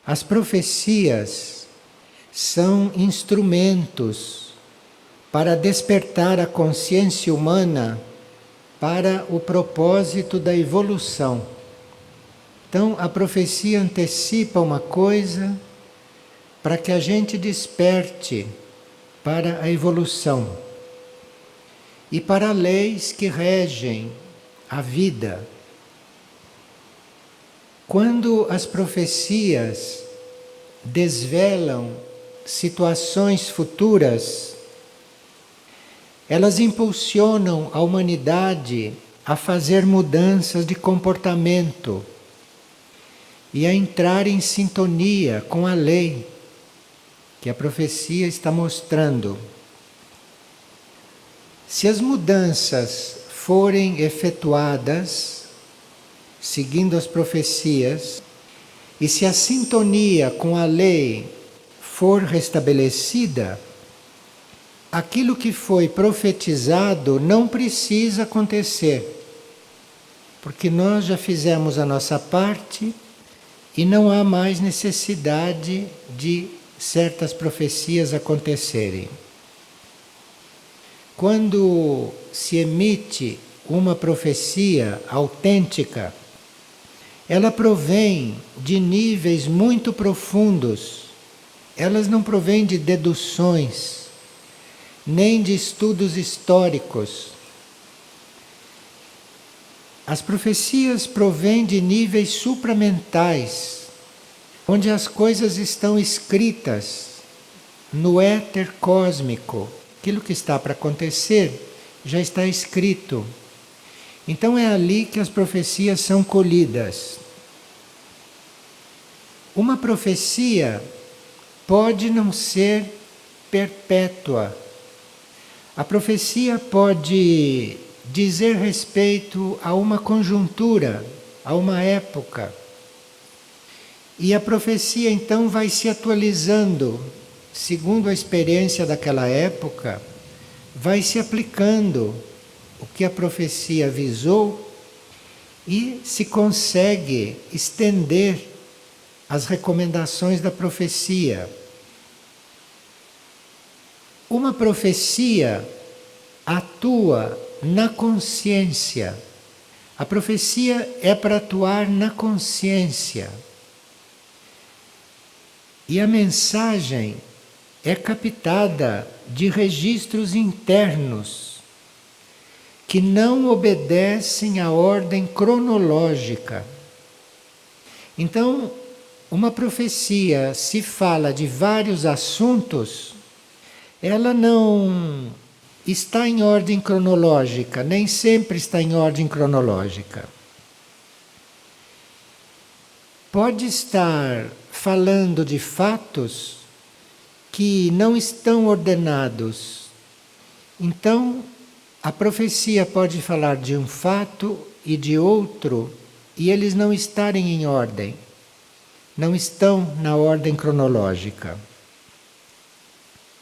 As profecias são instrumentos para despertar a consciência humana para o propósito da evolução. Então, a profecia antecipa uma coisa para que a gente desperte para a evolução e para leis que regem a vida. Quando as profecias desvelam situações futuras, elas impulsionam a humanidade a fazer mudanças de comportamento e a entrar em sintonia com a lei que a profecia está mostrando. Se as mudanças forem efetuadas seguindo as profecias, e se a sintonia com a lei for restabelecida, aquilo que foi profetizado não precisa acontecer, porque nós já fizemos a nossa parte e não há mais necessidade de certas profecias acontecerem. Quando se emite uma profecia autêntica, ela provém de níveis muito profundos. Elas não provêm de deduções, nem de estudos históricos. As profecias provêm de níveis supramentais, onde as coisas estão escritas no éter cósmico. Aquilo que está para acontecer já está escrito. Então é ali que as profecias são colhidas. Uma profecia pode não ser perpétua. A profecia pode dizer respeito a uma conjuntura, a uma época. E a profecia então vai se atualizando, segundo a experiência daquela época, vai se aplicando o que a profecia avisou e se consegue estender as recomendações da profecia. Uma profecia atua na consciência. A profecia é para atuar na consciência. E a mensagem é captada de registros internos que não obedecem à ordem cronológica. Então, uma profecia, se fala de vários assuntos, ela não está em ordem cronológica, nem sempre está em ordem cronológica. Pode estar falando de fatos que não estão ordenados. Então, a profecia pode falar de um fato e de outro, e eles não estarem em ordem, não estão na ordem cronológica.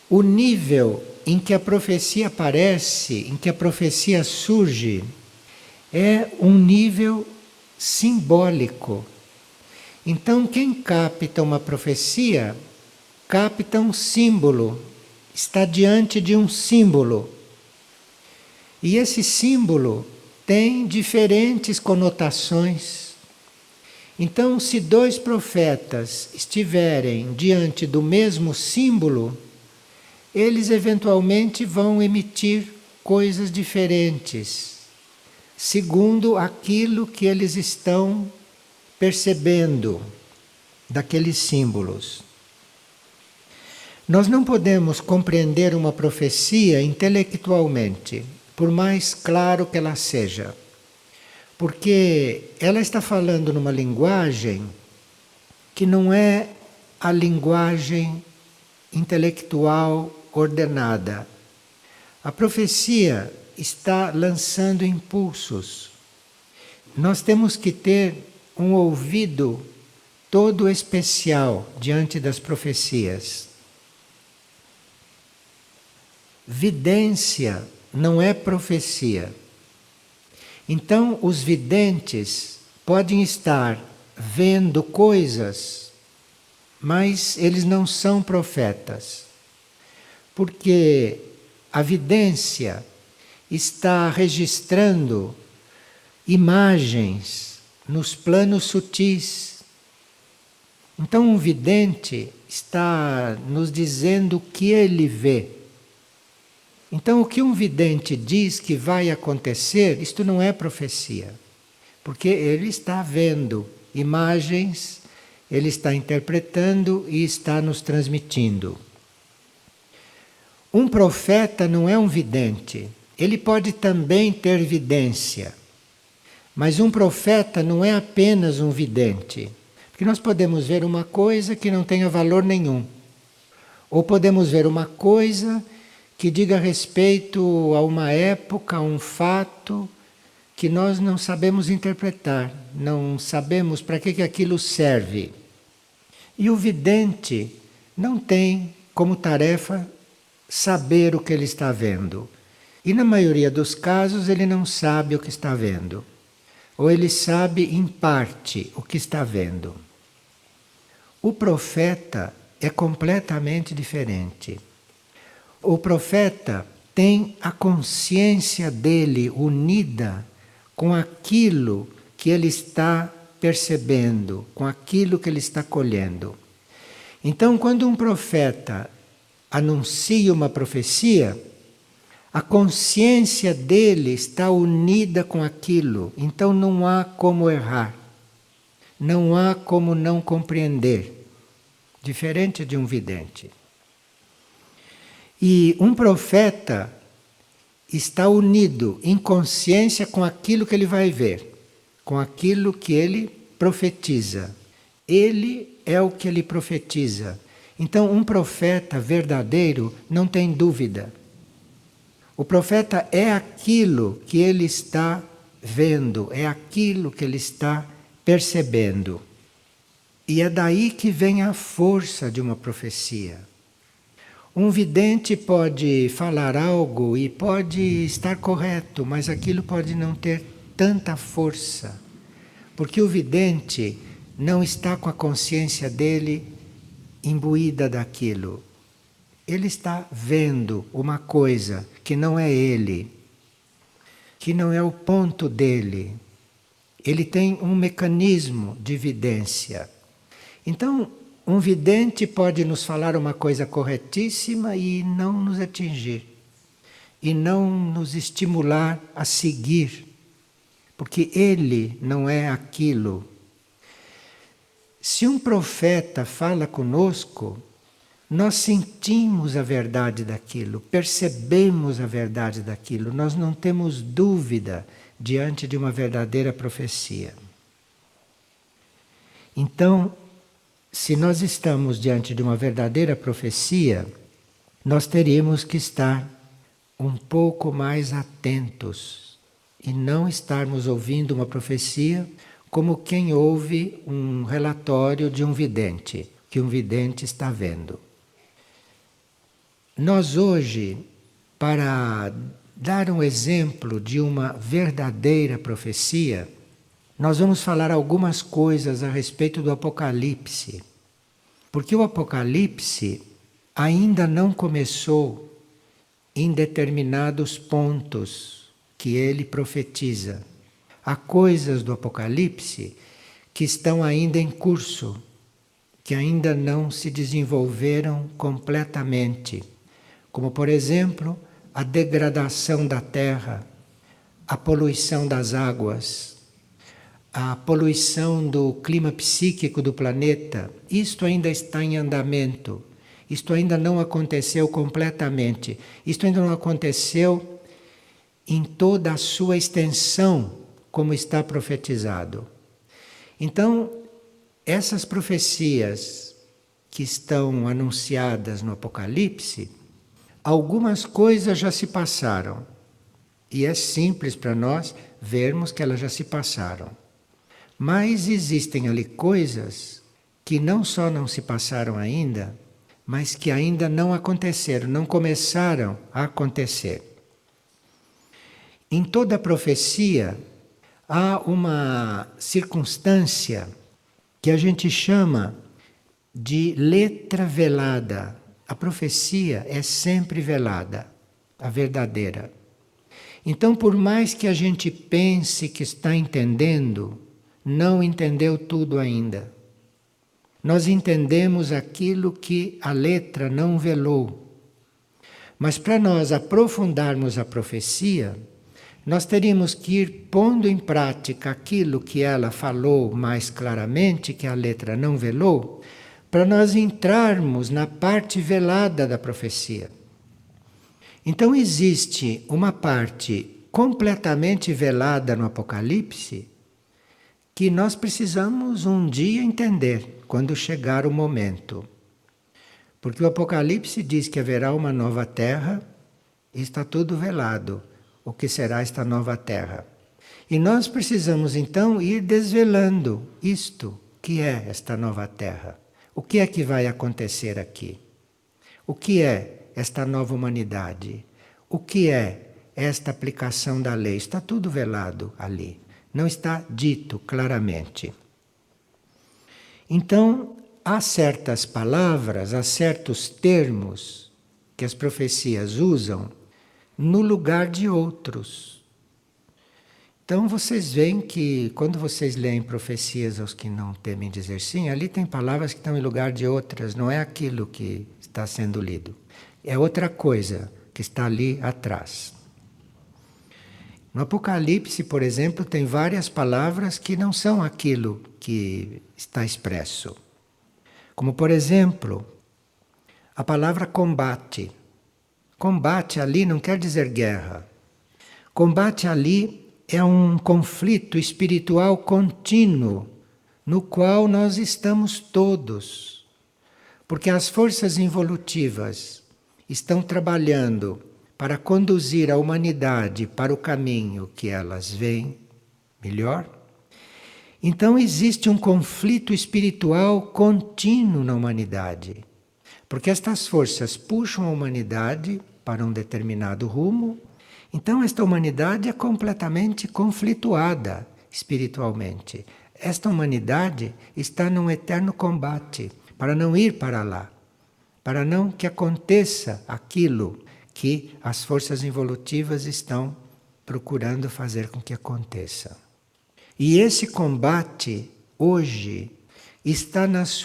O nível em que a profecia aparece, em que a profecia surge, é um nível simbólico. Então, quem capta uma profecia, capta um símbolo, está diante de um símbolo. E esse símbolo tem diferentes conotações. Então, se dois profetas estiverem diante do mesmo símbolo, eles eventualmente vão emitir coisas diferentes, segundo aquilo que eles estão percebendo daqueles símbolos. Nós não podemos compreender uma profecia intelectualmente, por mais claro que ela seja, porque ela está falando numa linguagem que não é a linguagem intelectual ordenada. A profecia está lançando impulsos. Nós temos que ter um ouvido todo especial diante das profecias. Vidência não é profecia. Então, os videntes podem estar vendo coisas mas eles não são profetas, porque a vidência está registrando imagens nos planos sutis. Então, um vidente está nos dizendo o que ele vê. Então, o que um vidente diz que vai acontecer, isto não é profecia, porque ele está vendo imagens, ele está interpretando e está nos transmitindo. Um profeta não é um vidente, ele pode também ter vidência, mas um profeta não é apenas um vidente, porque nós podemos ver uma coisa que não tenha valor nenhum, ou podemos ver uma coisa que diga respeito a uma época, a um fato que nós não sabemos interpretar, não sabemos para que aquilo serve. E o vidente não tem como tarefa saber o que ele está vendo. E na maioria dos casos ele não sabe o que está vendo. Ou ele sabe em parte o que está vendo. O profeta é completamente diferente. O profeta tem a consciência dele unida com aquilo que ele está percebendo, com aquilo que ele está colhendo. Então, quando um profeta anuncia uma profecia, a consciência dele está unida com aquilo, então não há como errar, não há como não compreender, diferente de um vidente. E um profeta está unido em consciência com aquilo que ele vai ver, com aquilo que ele profetiza. Ele é o que ele profetiza. Então, um profeta verdadeiro não tem dúvida. O profeta é aquilo que ele está vendo, é aquilo que ele está percebendo. E é daí que vem a força de uma profecia. Um vidente pode falar algo e pode estar correto, mas aquilo pode não ter tanta força, porque o vidente não está com a consciência dele imbuída daquilo. Ele está vendo uma coisa que não é ele, que não é o ponto dele. Ele tem um mecanismo de vidência. Então, um vidente pode nos falar uma coisa corretíssima e não nos atingir, e não nos estimular a seguir, porque ele não é aquilo. Se um profeta fala conosco, nós sentimos a verdade daquilo, percebemos a verdade daquilo, nós não temos dúvida diante de uma verdadeira profecia. Então, se nós estamos diante de uma verdadeira profecia, nós teríamos que estar um pouco mais atentos e não estarmos ouvindo uma profecia como quem ouve um relatório de um vidente, que um vidente está vendo. Nós hoje, para dar um exemplo de uma verdadeira profecia, nós vamos falar algumas coisas a respeito do Apocalipse. Porque o Apocalipse ainda não começou em determinados pontos que ele profetiza. Há coisas do Apocalipse que estão ainda em curso, que ainda não se desenvolveram completamente. Como, por exemplo, a degradação da terra, a poluição das águas, a poluição do clima psíquico do planeta. Isto ainda está em andamento. Isto ainda não aconteceu completamente. Isto ainda não aconteceu em toda a sua extensão, como está profetizado. Então, essas profecias que estão anunciadas no Apocalipse, algumas coisas já se passaram. E é simples para nós vermos que elas já se passaram. Mas existem ali coisas que não só não se passaram ainda, mas que ainda não aconteceram, não começaram a acontecer. Em toda profecia há uma circunstância que a gente chama de letra velada. A profecia é sempre velada, a verdadeira. Então, por mais que a gente pense que está entendendo, não entendeu tudo ainda. Nós entendemos aquilo que a letra não velou. Mas para nós aprofundarmos a profecia, nós teríamos que ir pondo em prática aquilo que ela falou mais claramente, que a letra não velou, para nós entrarmos na parte velada da profecia. Então existe uma parte completamente velada no Apocalipse que nós precisamos um dia entender quando chegar o momento. Porque o Apocalipse diz que haverá uma nova terra e está tudo velado. O que será esta nova terra? E nós precisamos então ir desvelando isto que é esta nova terra. O que é que vai acontecer aqui? O que é esta nova humanidade? O que é esta aplicação da lei? Está tudo velado ali. Não está dito claramente. Então, há certas palavras, há certos termos que as profecias usam no lugar de outros. Então vocês veem que quando vocês leem profecias aos que não temem dizer sim, ali tem palavras que estão em lugar de outras, não é aquilo que está sendo lido. É outra coisa que está ali atrás. No Apocalipse, por exemplo, tem várias palavras que não são aquilo que está expresso. Como, por exemplo, a palavra combate. Combate ali não quer dizer guerra. Combate ali é um conflito espiritual contínuo, no qual nós estamos todos. Porque as forças involutivas estão trabalhando para conduzir a humanidade para o caminho que elas veem melhor. Então existe um conflito espiritual contínuo na humanidade. Porque estas forças puxam a humanidade para um determinado rumo. Então esta humanidade é completamente conflituada espiritualmente. Esta humanidade está num eterno combate para não ir para lá, para não que aconteça aquilo que as forças involutivas estão procurando fazer com que aconteça. E esse combate hoje está nos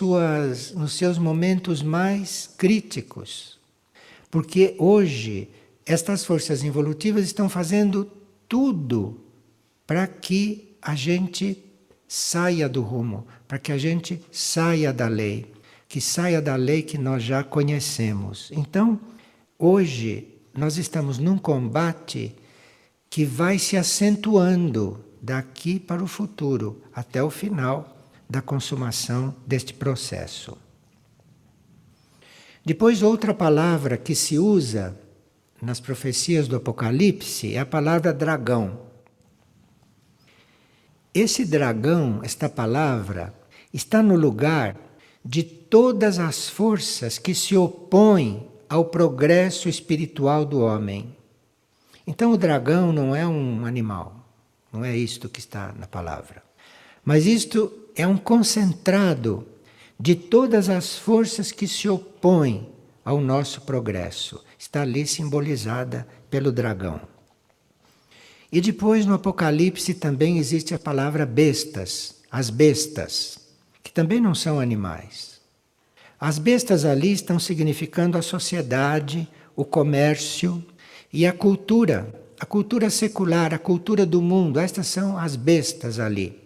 seus momentos mais críticos, porque hoje estas forças involutivas estão fazendo tudo para que a gente saia do rumo, para que a gente saia da lei, que saia da lei que nós já conhecemos. Então, hoje, nós estamos num combate que vai se acentuando daqui para o futuro, até o final da consumação deste processo. Depois, outra palavra que se usa nas profecias do Apocalipse é a palavra dragão. Esse dragão, esta palavra, está no lugar de todas as forças que se opõem ao progresso espiritual do homem. Então o dragão não é um animal, não é isto que está na palavra. Mas isto é um concentrado de todas as forças que se opõem ao nosso progresso. Está ali simbolizada pelo dragão. E depois no Apocalipse também existe a palavra bestas, as bestas, que também não são animais. As bestas ali estão significando a sociedade, o comércio e a cultura secular, a cultura do mundo. Estas são as bestas ali.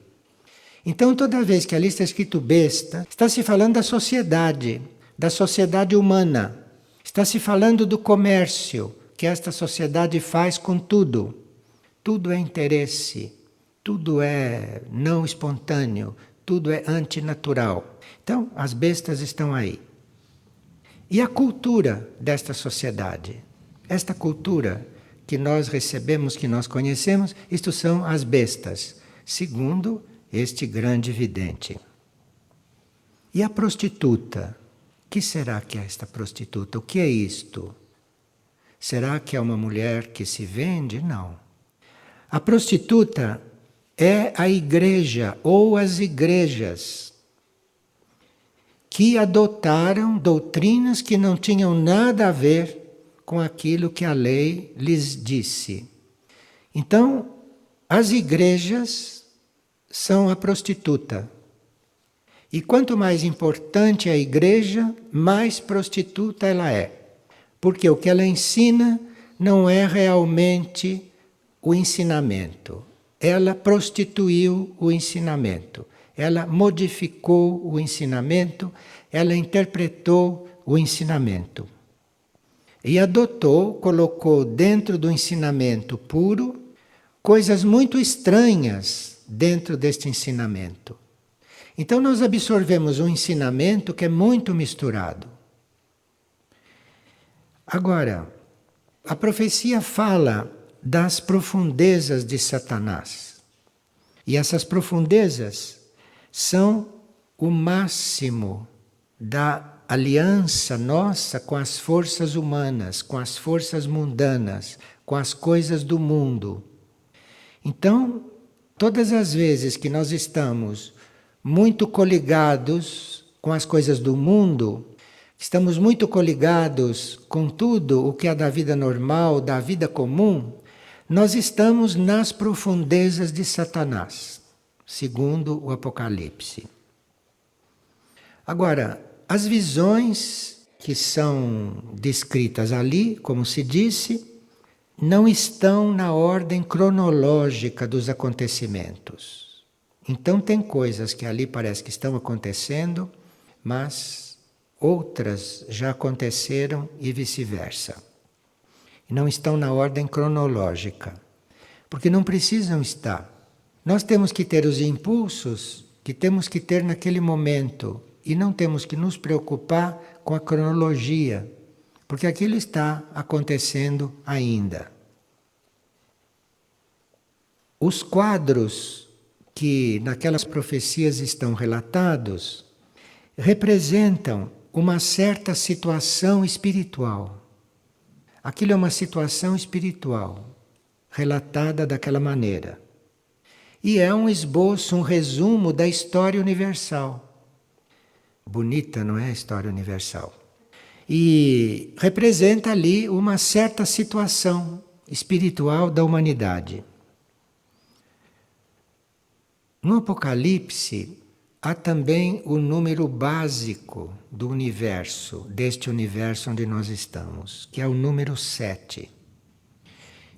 Então toda vez que ali está escrito besta, está se falando da sociedade humana. Está se falando do comércio que esta sociedade faz com tudo. Tudo é interesse, tudo é não espontâneo, tudo é antinatural. Então, as bestas estão aí. E a cultura desta sociedade? Esta cultura que nós recebemos, que nós conhecemos, isto são as bestas, segundo este grande vidente. E a prostituta? O que será que é esta prostituta? O que é isto? Será que é uma mulher que se vende? Não. A prostituta é a igreja ou as igrejas que adotaram doutrinas que não tinham nada a ver com aquilo que a lei lhes disse. Então, as igrejas são a prostituta. E quanto mais importante a igreja, mais prostituta ela é. Porque o que ela ensina não é realmente o ensinamento. Ela prostituiu o ensinamento. Ela modificou o ensinamento, ela interpretou o ensinamento. E adotou, colocou dentro do ensinamento puro coisas muito estranhas dentro deste ensinamento. Então nós absorvemos um ensinamento que é muito misturado. Agora, a profecia fala das profundezas de Satanás. E essas profundezas são o máximo da aliança nossa com as forças humanas, com as forças mundanas, com as coisas do mundo. Então, todas as vezes que nós estamos muito coligados com as coisas do mundo, estamos muito coligados com tudo o que é da vida normal, da vida comum, nós estamos nas profundezas de Satanás, segundo o Apocalipse. Agora, as visões que são descritas ali, como se disse, não estão na ordem cronológica dos acontecimentos. Então tem coisas que ali parece que estão acontecendo, mas outras já aconteceram e vice-versa. E não estão na ordem cronológica, porque não precisam estar. Nós temos que ter os impulsos que temos que ter naquele momento e não temos que nos preocupar com a cronologia, porque aquilo está acontecendo ainda. Os quadros que naquelas profecias estão relatados representam uma certa situação espiritual. Aquilo é uma situação espiritual, relatada daquela maneira. E é um esboço, um resumo da história universal. Bonita, não é, a história universal? E representa ali uma certa situação espiritual da humanidade. No Apocalipse, há também o número básico do universo, deste universo onde nós estamos, que é o número 7.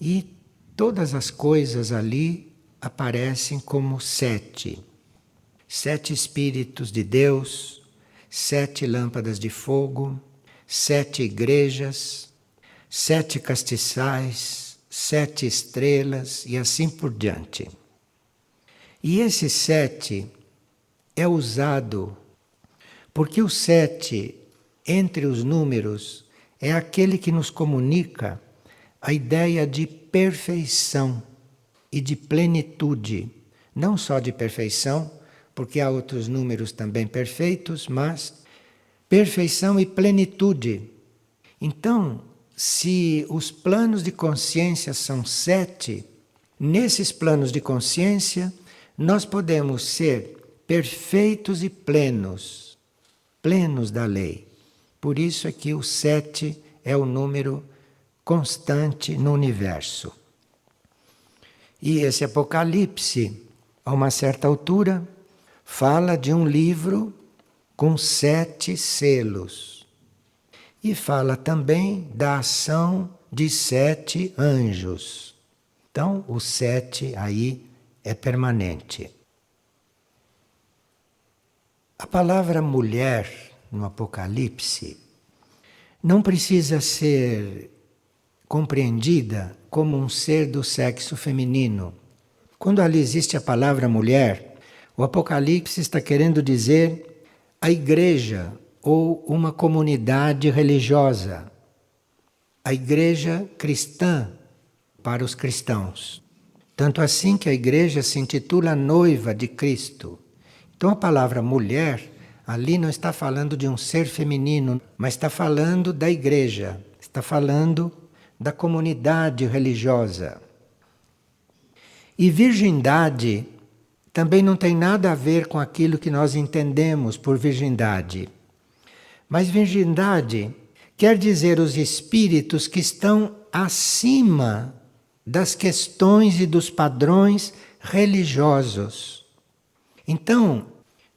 E todas as coisas ali aparecem como 7. 7 Espíritos de Deus, 7 lâmpadas de fogo, 7 igrejas, 7 castiçais, 7 estrelas e assim por diante. E esse 7 é usado porque o 7, entre os números, é aquele que nos comunica a ideia de perfeição e de plenitude. Não só de perfeição, porque há outros números também perfeitos, mas perfeição e plenitude. Então, se os planos de consciência são 7, nesses planos de consciência, nós podemos ser perfeitos e plenos, plenos da lei. Por isso é que o 7 é o número constante no universo. E esse Apocalipse, a uma certa altura, fala de um livro com 7 selos. E fala também da ação de 7 anjos. Então, o 7 aí é permanente. A palavra mulher no Apocalipse não precisa ser compreendida como um ser do sexo feminino. Quando ali existe a palavra mulher, o Apocalipse está querendo dizer a igreja ou uma comunidade religiosa, a igreja cristã para os cristãos. Tanto assim que a igreja se intitula noiva de Cristo. Então a palavra mulher ali não está falando de um ser feminino, mas está falando da igreja, está falando da comunidade religiosa. E virgindade também não tem nada a ver com aquilo que nós entendemos por virgindade. Mas virgindade quer dizer os espíritos que estão acima das questões e dos padrões religiosos. Então,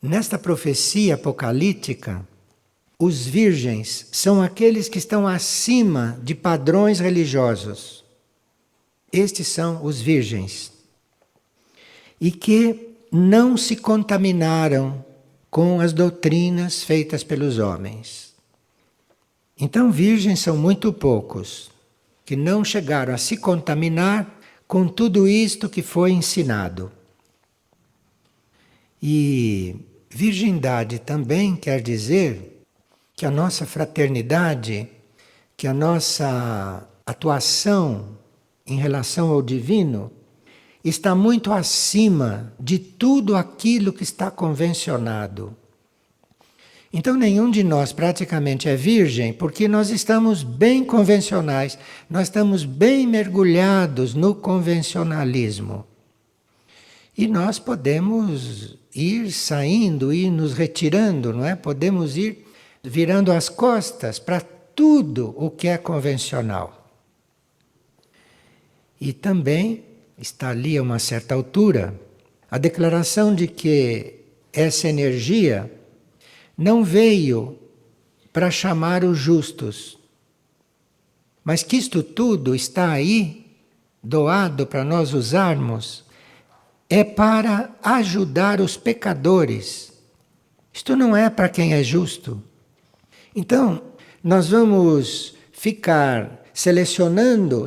nesta profecia apocalíptica, os virgens são aqueles que estão acima de padrões religiosos. Estes são os virgens. E que não se contaminaram com as doutrinas feitas pelos homens. Então, virgens são muito poucos, que não chegaram a se contaminar com tudo isto que foi ensinado. E virgindade também quer dizer que a nossa fraternidade, que a nossa atuação em relação ao divino está muito acima de tudo aquilo que está convencionado. Então nenhum de nós praticamente é virgem porque nós estamos bem convencionais, nós estamos bem mergulhados no convencionalismo. E nós podemos ir saindo, ir nos retirando, não é? Podemos ir virando as costas para tudo o que é convencional. E também está ali a uma certa altura a declaração de que essa energia não veio para chamar os justos, mas que isto tudo está aí, doado para nós usarmos, é para ajudar os pecadores. Isto não é para quem é justo. Então, nós vamos ficar selecionando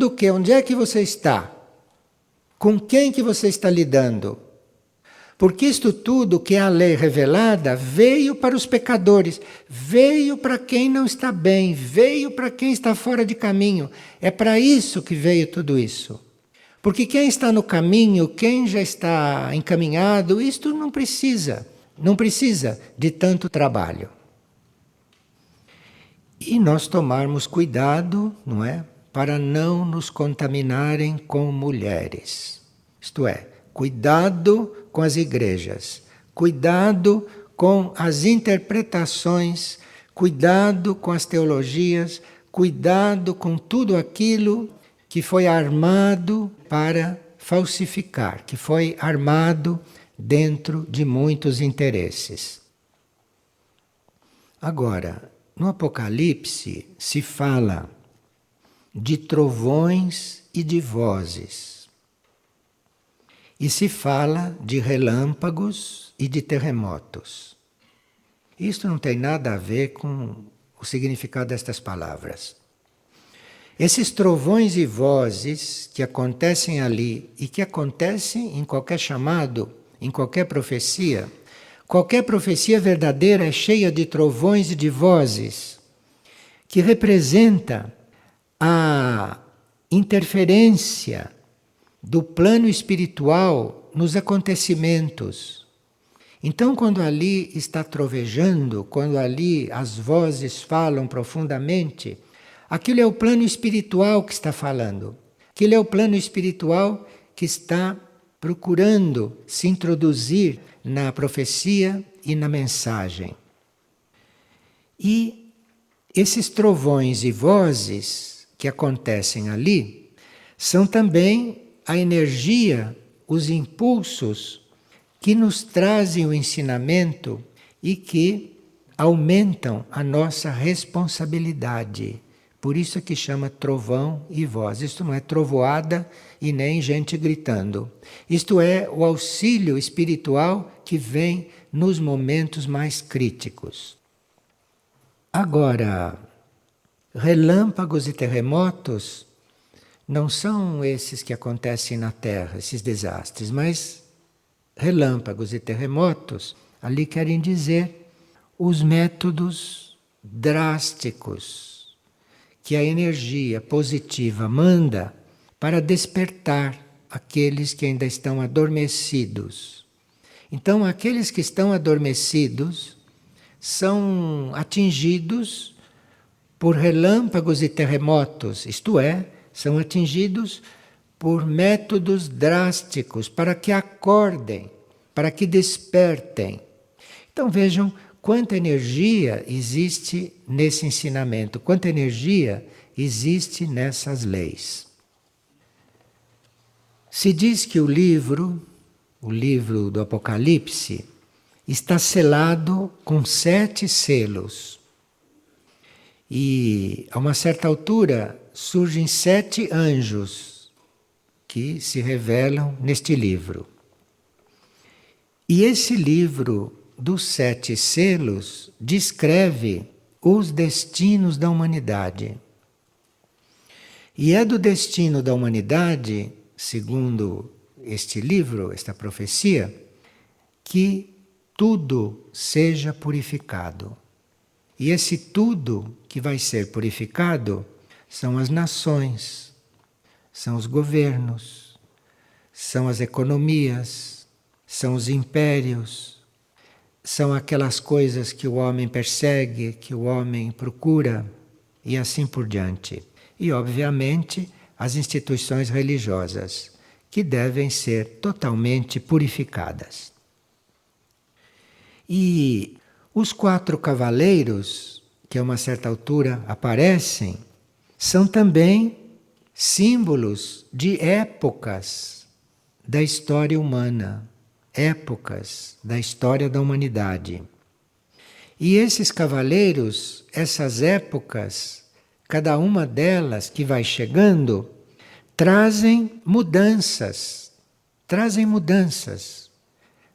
o quê? Onde é que você está? Com quem que você está lidando? Porque isto tudo que é a lei revelada veio para os pecadores, veio para quem não está bem, veio para quem está fora de caminho. É para isso que veio tudo isso. Porque quem está no caminho, quem já está encaminhado, isto não precisa de tanto trabalho. E nós tomarmos cuidado, não é? Para não nos contaminarem com mulheres. Isto é, cuidado com as igrejas, cuidado com as interpretações, cuidado com as teologias, cuidado com tudo aquilo que foi armado para falsificar, que foi armado dentro de muitos interesses. Agora, no Apocalipse se fala de trovões e de vozes. E se fala de relâmpagos e de terremotos. Isto não tem nada a ver com o significado destas palavras. Esses trovões e vozes que acontecem ali e que acontecem em qualquer chamado, em qualquer profecia verdadeira é cheia de trovões e de vozes, que representa a interferência do plano espiritual nos acontecimentos. Então, quando ali está trovejando, quando ali as vozes falam profundamente, aquilo é o plano espiritual que está falando. Aquilo é o plano espiritual que está procurando se introduzir na profecia e na mensagem. E esses trovões e vozes que acontecem ali são também a energia, os impulsos que nos trazem o ensinamento e que aumentam a nossa responsabilidade. Por isso é que chama trovão e voz. Isto não é trovoada e nem gente gritando. Isto é o auxílio espiritual que vem nos momentos mais críticos. Agora, relâmpagos e terremotos não são esses que acontecem na Terra, esses desastres, mas relâmpagos e terremotos ali querem dizer os métodos drásticos que a energia positiva manda para despertar aqueles que ainda estão adormecidos. Então, aqueles que estão adormecidos são atingidos por relâmpagos e terremotos, isto é, são atingidos por métodos drásticos para que acordem, para que despertem. Então vejam quanta energia existe nesse ensinamento, quanta energia existe nessas leis. Se diz que o livro do Apocalipse, está selado com 7 selos. E a uma certa altura surgem 7 anjos que se revelam neste livro. E esse livro dos 7 selos descreve os destinos da humanidade. E é do destino da humanidade, segundo este livro, esta profecia, que tudo seja purificado. E esse tudo que vai ser purificado são as nações, são os governos, são as economias, são os impérios, são aquelas coisas que o homem persegue, que o homem procura, e assim por diante. E, obviamente, as instituições religiosas, que devem ser totalmente purificadas. E os 4 cavaleiros, que a uma certa altura aparecem, são também símbolos de épocas da história humana, épocas da história da humanidade. E esses cavaleiros, essas épocas, cada uma delas que vai chegando, trazem mudanças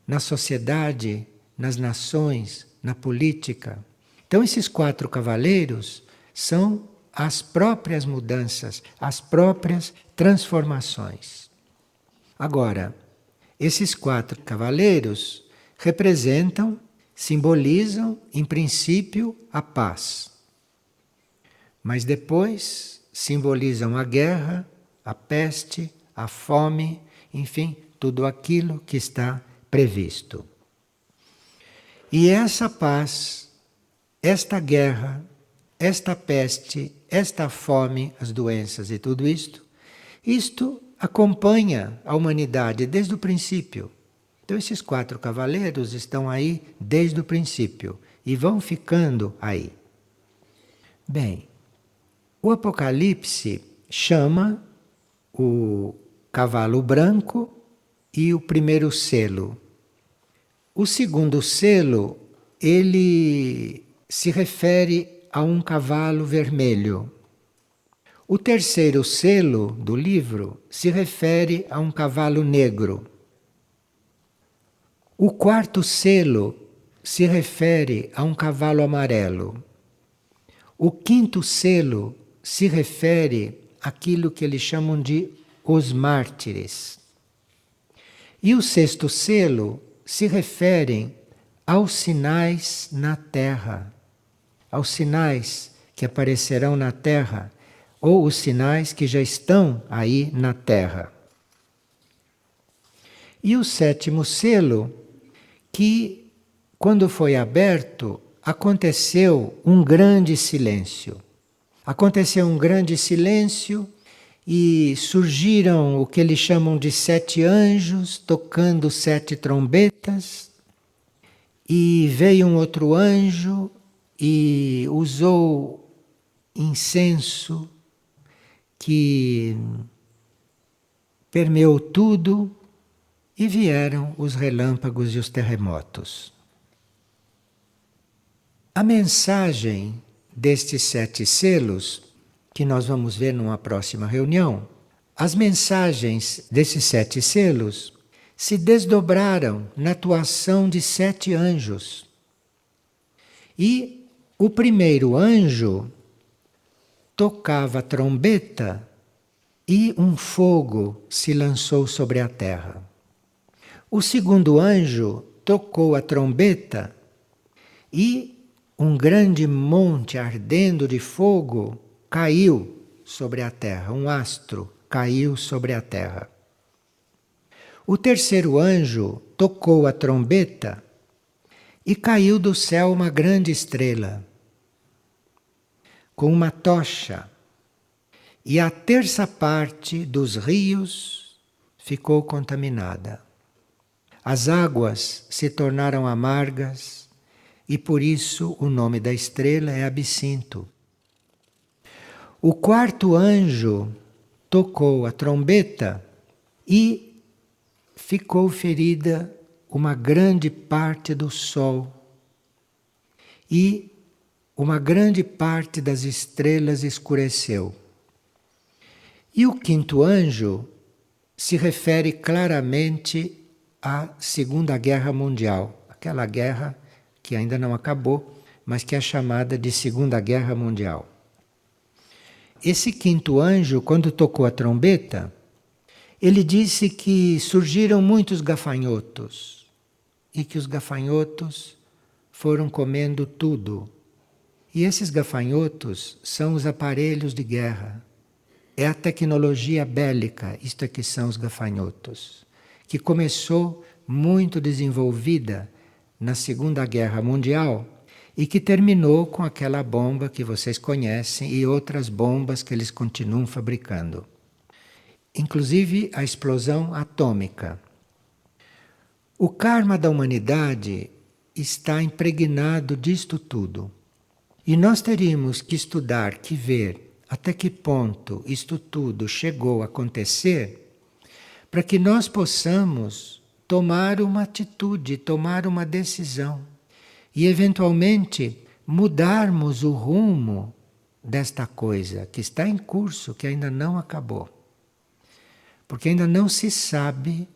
na sociedade, nas nações, na política. Então esses 4 cavaleiros são as próprias mudanças, as próprias transformações. Agora, esses 4 cavaleiros representam, simbolizam, em princípio, a paz. Mas depois simbolizam a guerra, a peste, a fome, enfim, tudo aquilo que está previsto. E essa paz, esta guerra, esta peste, esta fome, as doenças e tudo isto acompanha a humanidade desde o princípio. Então esses 4 cavaleiros estão aí desde o princípio e vão ficando aí. Bem, o Apocalipse chama o cavalo branco e o primeiro selo. O segundo selo, ele se refere a um cavalo vermelho. O terceiro selo do livro se refere a um cavalo negro. O quarto selo se refere a um cavalo amarelo. O quinto selo se refere àquilo que eles chamam de os mártires. E o sexto selo se refere aos sinais na terra, aos sinais que aparecerão na terra, ou os sinais que já estão aí na terra. E o sétimo selo, que quando foi aberto, aconteceu um grande silêncio. Aconteceu um grande silêncio e surgiram o que eles chamam de 7 anjos, tocando 7 trombetas, e veio um outro anjo e usou incenso que permeou tudo, e vieram os relâmpagos e os terremotos. A mensagem destes 7 selos, que nós vamos ver numa próxima reunião, as mensagens desses 7 selos se desdobraram na atuação de 7 anjos. E o primeiro anjo tocava a trombeta e um fogo se lançou sobre a terra. O segundo anjo tocou a trombeta e um grande monte ardendo de fogo caiu sobre a terra, um astro caiu sobre a terra. O terceiro anjo tocou a trombeta e caiu do céu uma grande estrela, com uma tocha, e a terça parte dos rios ficou contaminada. As águas se tornaram amargas e por isso o nome da estrela é Absinto. O quarto anjo tocou a trombeta e ficou ferida uma grande parte do sol e uma grande parte das estrelas escureceu. E o quinto anjo se refere claramente à Segunda Guerra Mundial, aquela guerra que ainda não acabou, mas que é chamada de Segunda Guerra Mundial. Esse quinto anjo, quando tocou a trombeta, ele disse que surgiram muitos gafanhotos e que os gafanhotos foram comendo tudo. E esses gafanhotos são os aparelhos de guerra. É a tecnologia bélica, isto é que são os gafanhotos, que começou muito desenvolvida na Segunda Guerra Mundial e que terminou com aquela bomba que vocês conhecem e outras bombas que eles continuam fabricando. Inclusive a explosão atômica. O karma da humanidade está impregnado disto tudo. E nós teríamos que estudar, que ver até que ponto isto tudo chegou a acontecer, para que nós possamos tomar uma atitude, tomar uma decisão e, eventualmente, mudarmos o rumo desta coisa que está em curso, que ainda não acabou. Porque ainda não se sabe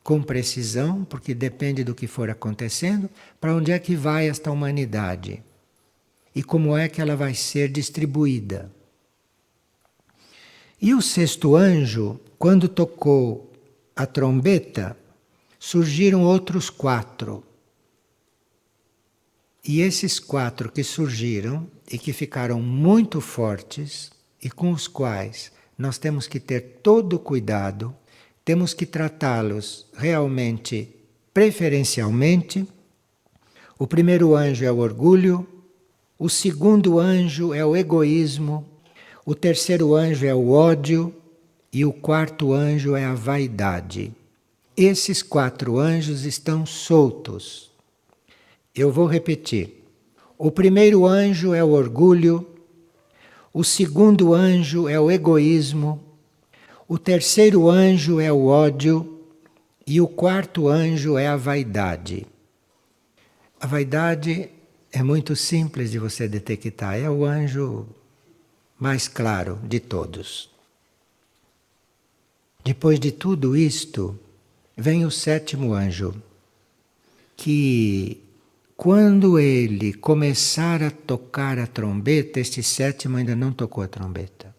com precisão, porque depende do que for acontecendo, para onde é que vai esta humanidade e como é que ela vai ser distribuída. E o sexto anjo, quando tocou a trombeta, surgiram outros 4. E esses 4 que surgiram e que ficaram muito fortes e com os quais nós temos que ter todo o cuidado, temos que tratá-los realmente preferencialmente. O primeiro anjo é o orgulho, o segundo anjo é o egoísmo, o terceiro anjo é o ódio e o quarto anjo é a vaidade. Esses 4 anjos estão soltos. Eu vou repetir. O primeiro anjo é o orgulho, o segundo anjo é o egoísmo, o terceiro anjo é o ódio e o quarto anjo é a vaidade. A vaidade é muito simples de você detectar, é o anjo mais claro de todos. Depois de tudo isto, vem o sétimo anjo, que quando ele começar a tocar a trombeta, este sétimo ainda não tocou a trombeta.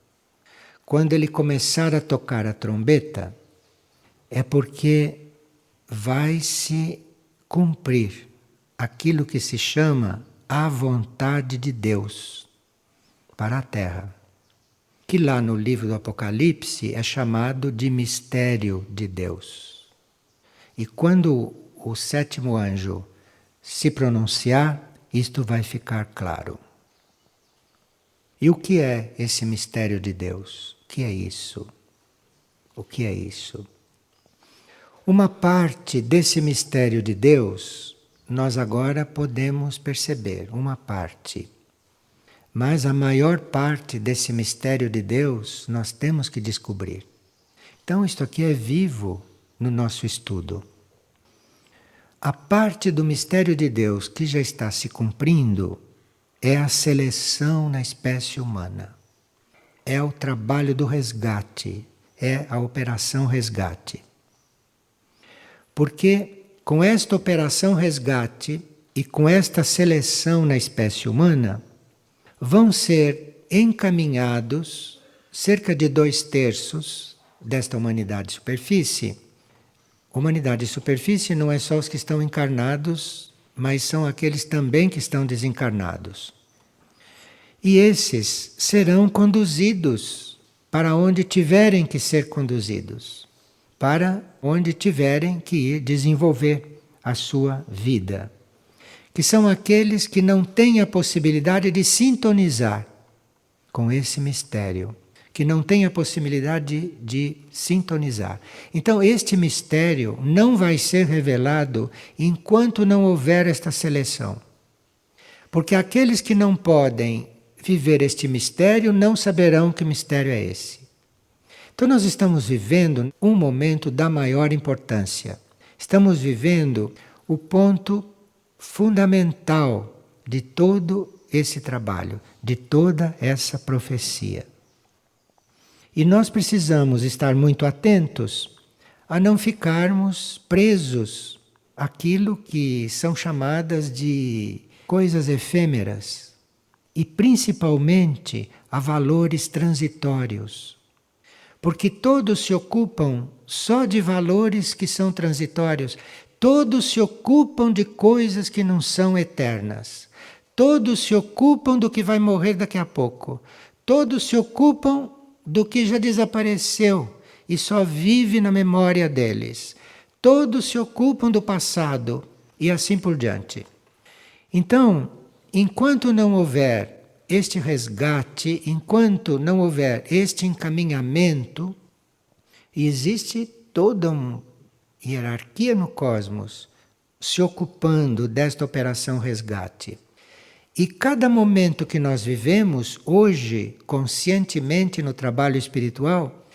Quando ele começar a tocar a trombeta, é porque vai se cumprir aquilo que se chama a vontade de Deus para a Terra, que lá no livro do Apocalipse é chamado de mistério de Deus. E quando o sétimo anjo se pronunciar, isto vai ficar claro. E o que é esse mistério de Deus? O que é isso? O que é isso? Uma parte desse mistério de Deus nós agora podemos perceber, uma parte. Mas a maior parte desse mistério de Deus nós temos que descobrir. Então isto aqui é vivo no nosso estudo. A parte do mistério de Deus que já está se cumprindo é a seleção na espécie humana. É o trabalho do resgate, é a operação resgate. Porque com esta operação resgate e com esta seleção na espécie humana, vão ser encaminhados cerca de 2/3 desta humanidade superfície. Humanidade superfície não é só os que estão encarnados, mas são aqueles também que estão desencarnados. E esses serão conduzidos para onde tiverem que ser conduzidos, para onde tiverem que ir desenvolver a sua vida. Que são aqueles que não têm a possibilidade de sintonizar com esse mistério, que não têm a possibilidade de sintonizar. Então, este mistério não vai ser revelado enquanto não houver esta seleção. Porque aqueles que não podem viver este mistério não saberão que mistério é esse. Então nós estamos vivendo um momento da maior importância. Estamos vivendo o ponto fundamental de todo esse trabalho, de toda essa profecia. E nós precisamos estar muito atentos a não ficarmos presos àquilo que são chamadas de coisas efêmeras e principalmente a valores transitórios. Porque todos se ocupam só de valores que são transitórios, todos se ocupam de coisas que não são eternas, todos se ocupam do que vai morrer daqui a pouco, todos se ocupam do que já desapareceu e só vive na memória deles. Todos se ocupam do passado e assim por diante. Então, enquanto não houver este resgate, enquanto não houver este encaminhamento, existe toda uma hierarquia no cosmos se ocupando desta operação resgate. E cada momento que nós vivemos hoje, conscientemente no trabalho espiritual,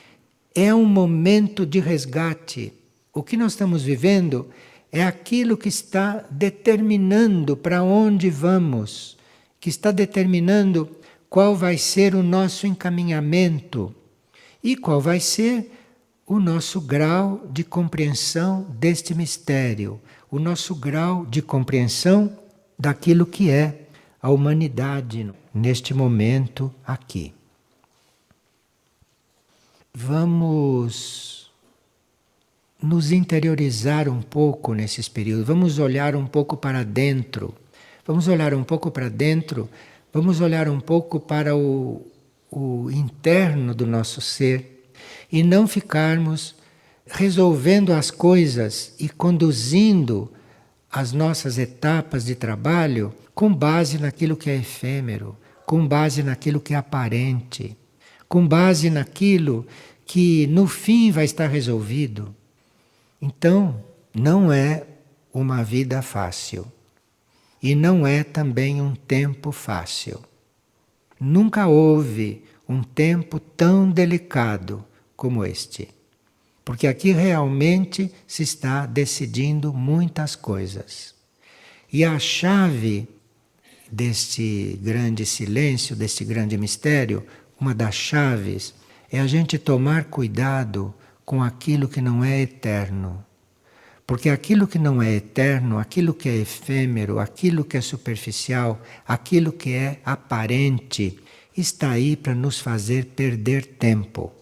é um momento de resgate. O que nós estamos vivendo é aquilo que está determinando para onde vamos, que está determinando qual vai ser o nosso encaminhamento e qual vai ser o nosso grau de compreensão deste mistério, o nosso grau de compreensão daquilo que é a humanidade neste momento aqui. Vamos nos interiorizar um pouco nesses períodos, vamos olhar um pouco para dentro, vamos olhar um pouco para dentro, vamos olhar um pouco para o interno do nosso ser e não ficarmos resolvendo as coisas e conduzindo as nossas etapas de trabalho com base naquilo que é efêmero, com base naquilo que é aparente, com base naquilo que no fim vai estar resolvido. Então, não é uma vida fácil. E não é também um tempo fácil. Nunca houve um tempo tão delicado como este. Porque aqui realmente se está decidindo muitas coisas. E a chave deste grande silêncio, deste grande mistério, uma das chaves é a gente tomar cuidado com aquilo que não é eterno. Porque aquilo que não é eterno, aquilo que é efêmero, aquilo que é superficial, aquilo que é aparente, está aí para nos fazer perder tempo.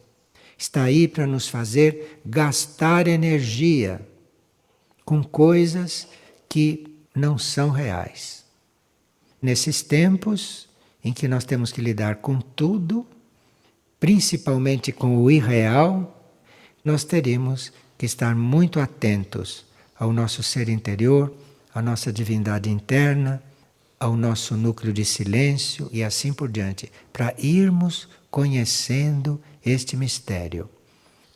Está aí para nos fazer gastar energia com coisas que não são reais. Nesses tempos em que nós temos que lidar com tudo, principalmente com o irreal, nós teremos que estar muito atentos ao nosso ser interior, à nossa divindade interna, ao nosso núcleo de silêncio e assim por diante, para irmos conhecendo este mistério,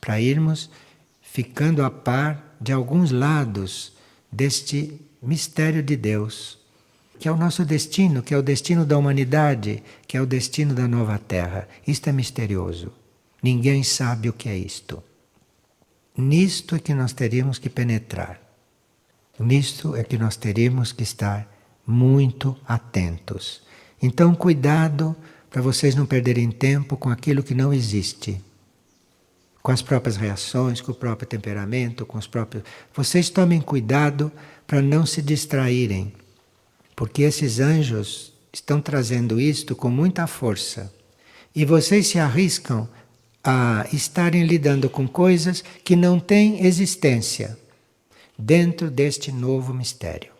para irmos ficando a par de alguns lados deste mistério de Deus, que é o nosso destino, que é o destino da humanidade, que é o destino da nova Terra. Isto é misterioso. Ninguém sabe o que é isto. Nisto é que nós teríamos que penetrar. Nisto é que nós teríamos que estar muito atentos. Então, cuidado para vocês não perderem tempo com aquilo que não existe. Com as próprias reações, com o próprio temperamento, com os próprios... Vocês tomem cuidado para não se distraírem. Porque esses anjos estão trazendo isto com muita força. E vocês se arriscam a estarem lidando com coisas que não têm existência dentro deste novo mistério.